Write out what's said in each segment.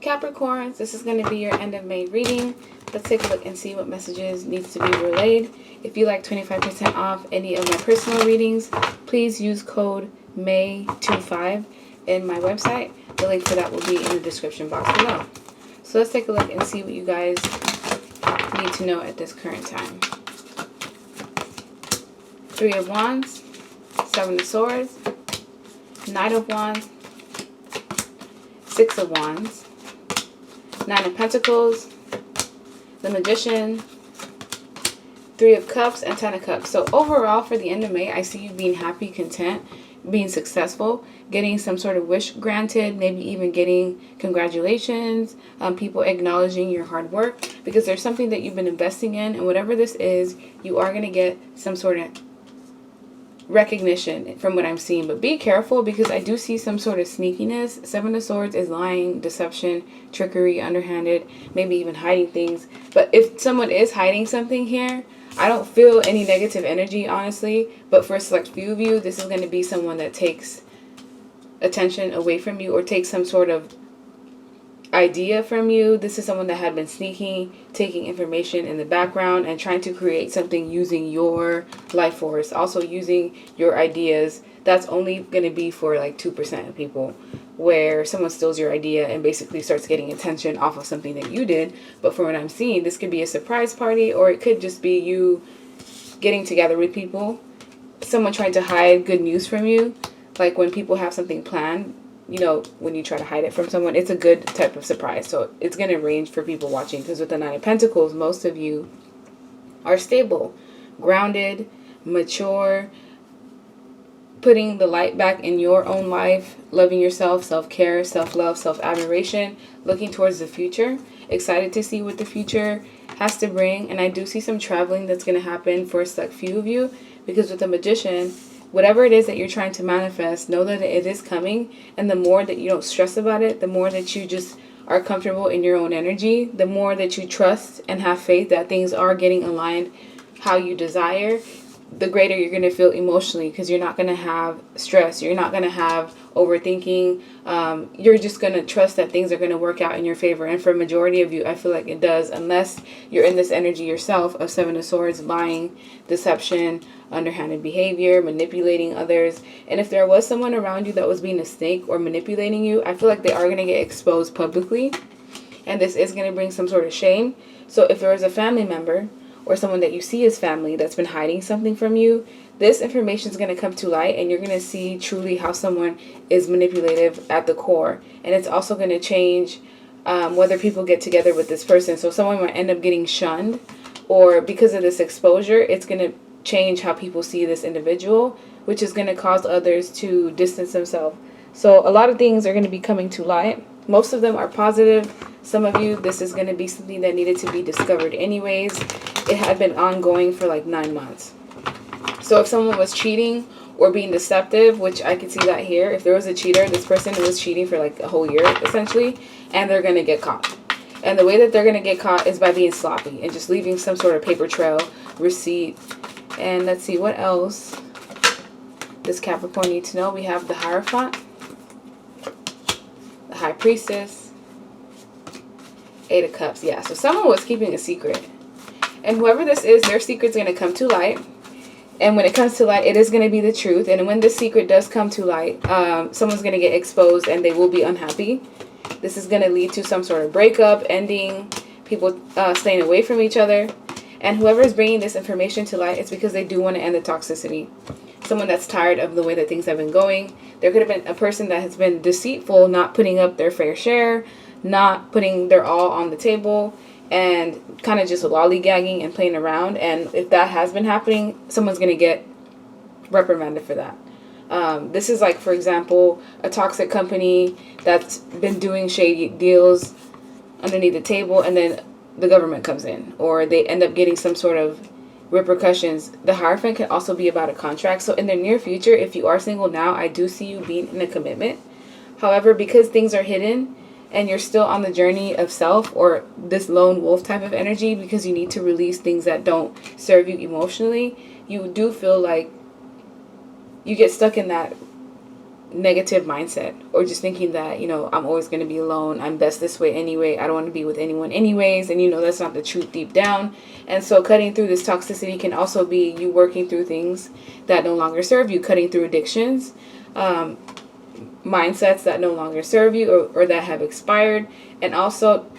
Capricorns, this is going to be your end of May reading. Let's take a look and see what messages needs to be relayed. If you like 25% off any of my personal readings, please use code MAY25 in my website. The link for that will be in the description box below. So let's take a look and see what you guys need to know at this current time. Three of Wands, Seven of Swords, Knight of Wands, Six of Wands, Nine of Pentacles, the Magician, Three of Cups, and Ten of Cups. So overall, for the end of May, I see you being happy, content, being successful, getting some sort of wish granted, maybe even getting congratulations, people acknowledging your hard work, because there's something that you've been investing in, and whatever this is, you are going to get some sort of recognition from what I'm seeing. But be careful, because I do see some sort of sneakiness. Seven of Swords is lying, deception, trickery, underhanded, maybe even hiding things. But if someone is hiding something here, I don't feel any negative energy, honestly. But for a select few of you, this is going to be someone that takes attention away from you or takes some sort of idea from you. This is someone that had been sneaking, taking information in the background and trying to create something using your life force, also using your ideas. That's only going to be for like 2% of people, where someone steals your idea and basically starts getting attention off of something that you did. But from what I'm seeing, this could be a surprise party, or it could just be you getting together with people, someone trying to hide good news from you. Like when people have something planned, you know, when you try to hide it from someone, it's a good type of surprise. So it's going to range for people watching, because with the Nine of Pentacles, most of you are stable, grounded, mature, putting the light back in your own life, loving yourself, self-care, self-love, self-admiration, looking towards the future, excited to see what the future has to bring. And I do see some traveling that's going to happen for a select few of you, because with the Magician, whatever it is that you're trying to manifest, know that it is coming. And the more that you don't stress about it, the more that you just are comfortable in your own energy, the more that you trust and have faith that things are getting aligned how you desire, the greater you're going to feel emotionally, because you're not going to have stress. You're not going to have overthinking. You're just going to trust that things are going to work out in your favor. And for a majority of you, I feel like it does, unless you're in this energy yourself of Seven of Swords, lying, deception, underhanded behavior, manipulating others. And if there was someone around you that was being a snake or manipulating you, I feel like they are going to get exposed publicly. And this is going to bring some sort of shame. So if there is a family member or someone that you see as family that's been hiding something from you, this information is going to come to light, and you're going to see truly how someone is manipulative at the core. And it's also going to change whether people get together with this person. So someone might end up getting shunned, or because of this exposure, it's going to change how people see this individual, which is going to cause others to distance themselves. So a lot of things are going to be coming to light. Most of them are positive. Some of you, this is going to be something that needed to be discovered anyways. It had been ongoing for like 9 months. So if someone was cheating or being deceptive, which I can see that here, if there was a cheater, this person was cheating for like a whole year essentially, and they're going to get caught. And the way that they're going to get caught is by being sloppy and just leaving some sort of paper trail, receipt. And let's see what else does Capricorn need to know. We have the Hierophant, the High Priestess, Eight of Cups. Yeah, so someone was keeping a secret. And whoever this is, their secret's going to come to light. And when it comes to light, it is going to be the truth. And when this secret does come to light, someone's going to get exposed and they will be unhappy. This is going to lead to some sort of breakup, ending, people staying away from each other. And whoever is bringing this information to light, it's because they do want to end the toxicity. Someone that's tired of the way that things have been going. There could have been a person that has been deceitful, not putting up their fair share, not putting their all on the table, and kind of just lollygagging and playing around. And if that has been happening, someone's going to get reprimanded for that. This is like, for example, a toxic company that's been doing shady deals underneath the table, and then the government comes in, or they end up getting some sort of repercussions. The Hierophant can also be about a contract. So in the near future, if you are single now, I do see you being in a commitment. However, because things are hidden and you're still on the journey of self, or this lone wolf type of energy, because you need to release things that don't serve you emotionally, you do feel like you get stuck in that negative mindset, or just thinking that, I'm always going to be alone. I'm best this way anyway. I don't want to be with anyone anyways. And that's not the truth deep down. And so cutting through this toxicity can also be you working through things that no longer serve you, cutting through addictions, mindsets that no longer serve you, or that have expired. And also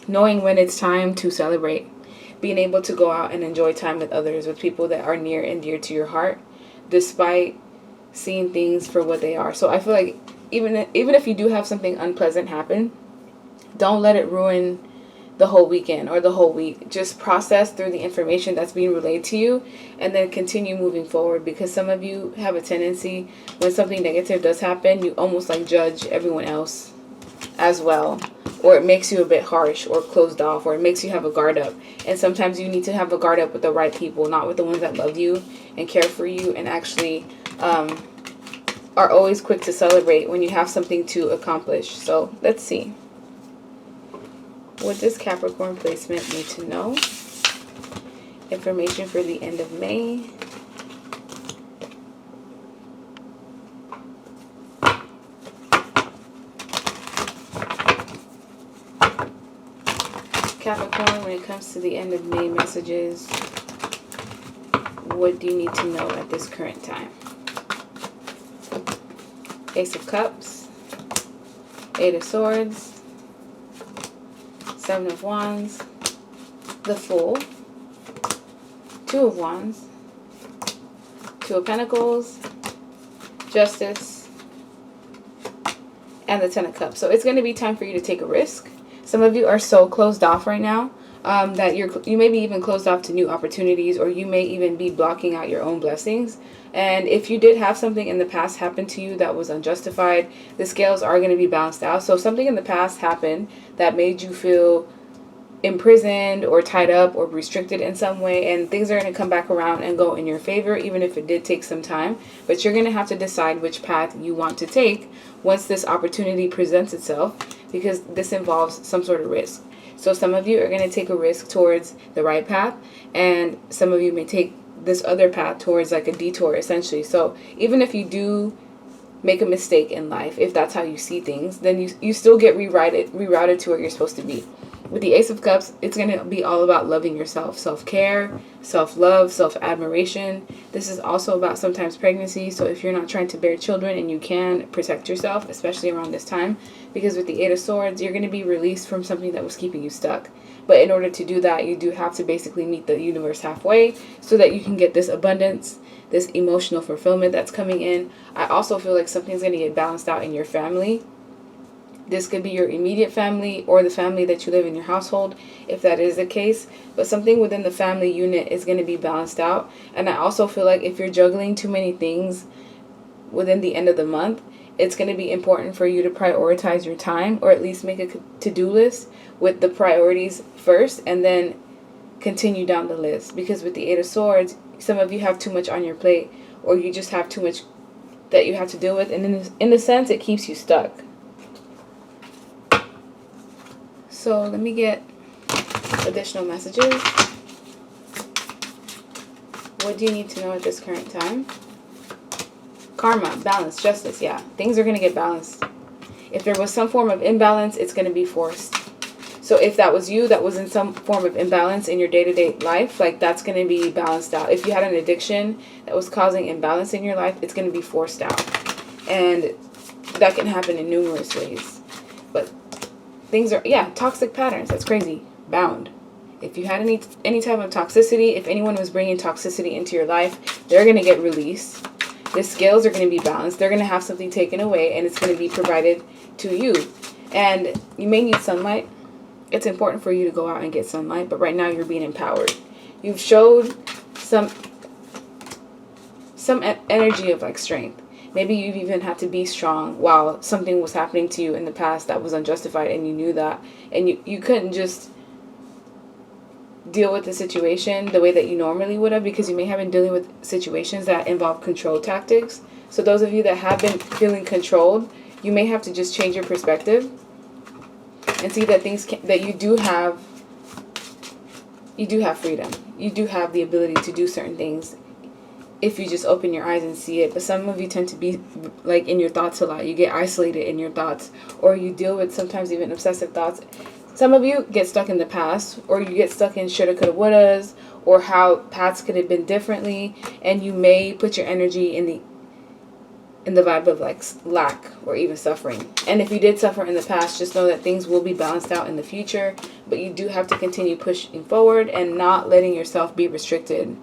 knowing when it's time to celebrate, being able to go out and enjoy time with others, with people that are near and dear to your heart, despite seeing things for what they are. So I feel like even if you do have something unpleasant happen, don't let it ruin the whole weekend or the whole week. Just process through the information that's being relayed to you, and then continue moving forward, because some of you have a tendency, when something negative does happen, you almost like judge everyone else as well, or it makes you a bit harsh or closed off, or it makes you have a guard up. And sometimes you need to have a guard up with the right people, not with the ones that love you and care for you, and actually are always quick to celebrate when you have something to accomplish. So let's see. What does Capricorn placement need to know? Information for the end of May. Capricorn, when it comes to the end of May messages, what do you need to know at this current time? Ace of Cups, Eight of Swords, Seven of Wands, the Fool, Two of Wands, Two of Pentacles, Justice, and the Ten of Cups. So it's going to be time for you to take a risk. Some of you are so closed off right now that you may be even closed off to new opportunities, or you may even be blocking out your own blessings. And if you did have something in the past happen to you that was unjustified, the scales are going to be balanced out. So if something in the past happened that made you feel imprisoned or tied up or restricted in some way, and things are going to come back around and go in your favor, even if it did take some time. But you're going to have to decide which path you want to take once this opportunity presents itself, because this involves some sort of risk. So some of you are going to take a risk towards the right path, and some of you may take this other path towards like a detour, essentially. So even if you do make a mistake in life, if that's how you see things, then you still get rerouted to where you're supposed to be. With the Ace of Cups, it's going to be all about loving yourself, self-care, self-love, self-admiration. This is also about sometimes pregnancy. So if you're not trying to bear children and you can, protect yourself, especially around this time. Because with the Eight of Swords, you're going to be released from something that was keeping you stuck. But in order to do that, you do have to basically meet the universe halfway so that you can get this abundance, this emotional fulfillment that's coming in. I also feel like something's going to get balanced out in your family. This could be your immediate family or the family that you live in your household, if that is the case. But something within the family unit is going to be balanced out. And I also feel like if you're juggling too many things within the end of the month, it's going to be important for you to prioritize your time, or at least make a to-do list with the priorities first and then continue down the list. Because with the Eight of Swords, some of you have too much on your plate, or you just have too much that you have to deal with. And in a sense, it keeps you stuck. So let me get additional messages. What do you need to know at this current time? Karma, balance, justice. Yeah, things are going to get balanced. If there was some form of imbalance, it's going to be forced. So if that was you, that was in some form of imbalance in your day-to-day life, like that's going to be balanced out. If you had an addiction that was causing imbalance in your life, it's going to be forced out. And that can happen in numerous ways. But things are, yeah, toxic patterns. That's crazy. Bound. If you had any type of toxicity, if anyone was bringing toxicity into your life, they're going to get released. The scales are going to be balanced. They're going to have something taken away, and it's going to be provided to you. And you may need sunlight. It's important for you to go out and get sunlight, but right now you're being empowered. You've showed some energy of like strength. Maybe you've even had to be strong while something was happening to you in the past that was unjustified, and you knew that, and you couldn't just deal with the situation the way that you normally would have, because you may have been dealing with situations that involve control tactics. So those of you that have been feeling controlled, you may have to just change your perspective and see that that you do have freedom. You do have the ability to do certain things if you just open your eyes and see it. But some of you tend to be like in your thoughts a lot. You get isolated in your thoughts, or you deal with sometimes even obsessive thoughts. Some of you get stuck in the past, or you get stuck in shoulda, coulda, wouldas, or how paths could have been differently, and you may put your energy in the vibe of like lack or even suffering. And if you did suffer in the past, just know that things will be balanced out in the future, but you do have to continue pushing forward and not letting yourself be restricted.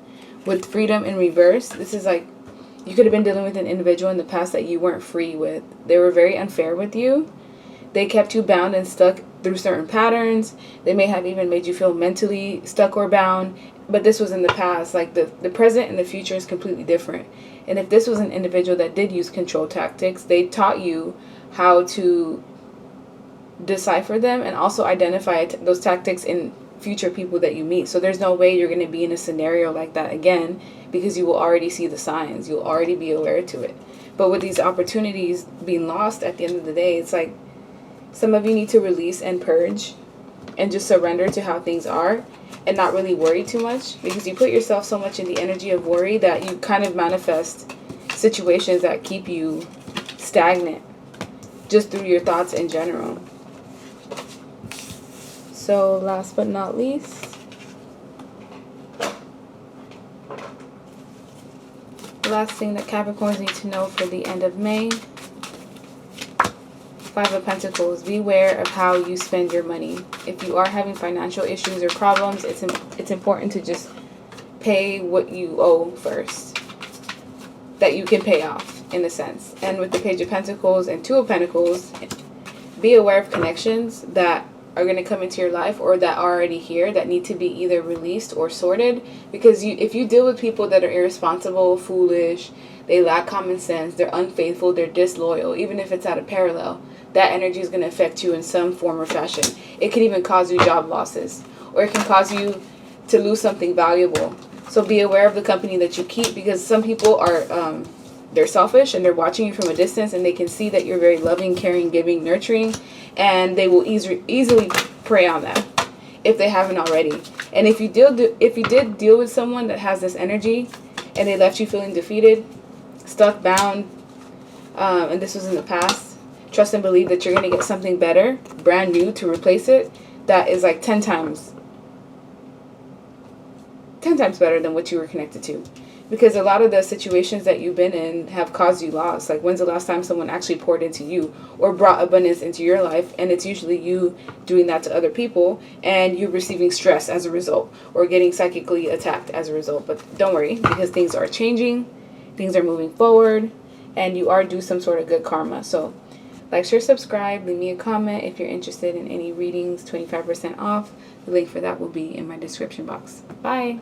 With freedom in reverse, this is like you could have been dealing with an individual in the past that you weren't free with. They were very unfair with you. They kept you bound and stuck through certain patterns. They may have even made you feel mentally stuck or bound, but this was in the past. Like the present and the future is completely different. And if this was an individual that did use control tactics, they taught you how to decipher them and also identify those tactics in future people that you meet. So there's no way you're going to be in a scenario like that again, because you will already see the signs. You'll already be aware to it. But with these opportunities being lost at the end of the day, it's like some of you need to release and purge and just surrender to how things are and not really worry too much, because you put yourself so much in the energy of worry that you kind of manifest situations that keep you stagnant just through your thoughts in general. So last but not least, the last thing that Capricorns need to know for the end of May. 5 of Pentacles. Beware of how you spend your money. If you are having financial issues or problems, it's important to just pay what you owe first, that you can pay off in a sense. And with the Page of Pentacles and 2 of Pentacles, be aware of connections that are going to come into your life or that are already here that need to be either released or sorted. Because if you deal with people that are irresponsible, foolish, they lack common sense, they're unfaithful, they're disloyal, even if it's out of parallel, that energy is going to affect you in some form or fashion. It can even cause you job losses, or it can cause you to lose something valuable. So be aware of the company that you keep, because some people are they're selfish and they're watching you from a distance, and they can see that you're very loving, caring, giving, nurturing, and they will easily prey on that if they haven't already. And if you did deal with someone that has this energy and they left you feeling defeated, stuck, bound, and this was in the past, trust and believe that you're going to get something better, brand new, to replace it, that is like 10 times better than what you were connected to. Because a lot of the situations that you've been in have caused you loss. Like, when's the last time someone actually poured into you or brought abundance into your life? And it's usually you doing that to other people, and you receiving stress as a result, or getting psychically attacked as a result. But don't worry, because things are changing, things are moving forward, and you are due some sort of good karma. So like, share, subscribe, leave me a comment. If you're interested in any readings, 25% off. The link for that will be in my description box. Bye.